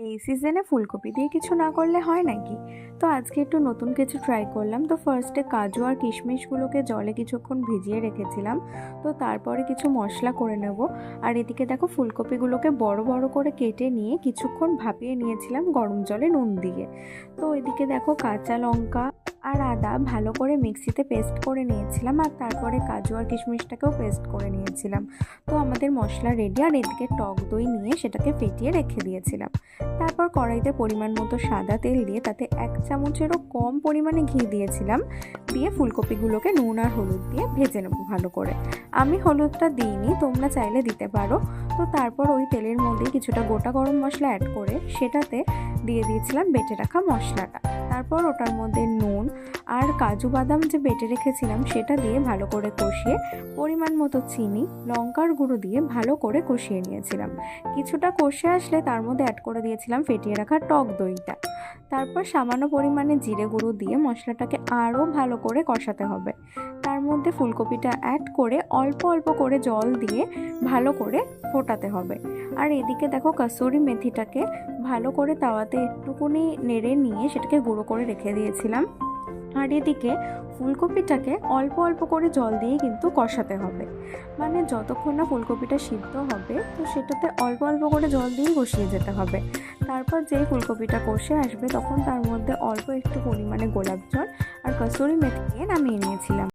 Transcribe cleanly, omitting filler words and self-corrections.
এই সিজনে ফুলকপি দিয়ে কিছু না করলে হয় নাকি। তো আজকে একটু নতুন কিছু ট্রাই করলাম। তো ফার্স্টে কাজু আর কিশমিশগুলোকে জলে কিছুক্ষণ ভিজিয়ে রেখেছিলাম। তো তারপরে কিছু মশলা করে নেব। আর এদিকে দেখো ফুলকপিগুলোকে বড় বড় করে কেটে নিয়ে কিছুক্ষণ ভাপিয়ে নিয়েছিলাম গরম জলে নুন দিয়ে। তো এদিকে দেখো কাঁচা লঙ্কা আর আদা ভালো করে মিক্সিতে পেস্ট করে নিয়েছিলাম, আর তারপরে কাজু আর কিশমিশটাকেও পেস্ট করে নিয়েছিলাম। তো আমাদের মশলা রেডি। আর এদিকে টক দই নিয়ে সেটাকে ফেটিয়ে রেখে দিয়েছিলাম। তারপর কড়াইতে পরিমাণ মতো সাদা তেল দিয়ে তাতে 1 চামচেরও কম পরিমাণে ঘি দিয়েছিলাম। দিয়ে ফুলকপিগুলোকে নুন আর হলুদ দিয়ে ভেজে নেব ভালো করে। আমি হলুদটা দিইনি, তোমরা চাইলে দিতে পারো। তো তারপর ওই তেলের মধ্যে কিছুটা গোটা গরম মশলা অ্যাড করে সেটাতে দিয়ে দিয়েছিলাম বেটে রাখা মশলাটা। তারপর ওটার মধ্যে নুন আর কাজু বাদাম যে বেটে রেখেছিলাম সেটা দিয়ে ভালো করে কষিয়ে পরিমাণ মতো চিনি, লঙ্কার গুঁড়ো দিয়ে ভালো করে কষিয়ে নিয়েছিলাম। কিছুটা কষে আসলে তার মধ্যে অ্যাড করে দিয়েছিলাম ফেটিয়ে রাখা টক দইটা। তারপর সামান্য পরিমাণে জিরে গুঁড়ো দিয়ে মশলাটাকে আরও ভালো করে কষাতে হবে। তার মধ্যে ফুলকপিটা অ্যাড করে অল্প অল্প করে জল দিয়ে ভালো করে ফোটাতে হবে। আর এদিকে দেখো কাসুরি মেথিটাকে ভালো করে তাওয়াতে একটুকুনি নেড়ে নিয়ে সেটাকে গুঁড়ো করে রেখে দিয়েছিলাম। আর এদিকে ফুলকপিটাকে অল্প অল্প করে জল দিয়ে কিন্তু কষাতে হবে, মানে যতক্ষণ না ফুলকপিটা সিদ্ধ হবে তো সেটাতে অল্প অল্প করে জল দিয়ে কষিয়ে যেতে হবে। তারপর যেই ফুলকপিটা কষে আসবে তখন তার মধ্যে অল্প একটু পরিমাণে গোলাপ জল আর কসুরি মেথি দিয়ে নামিয়ে নিয়েছিলাম।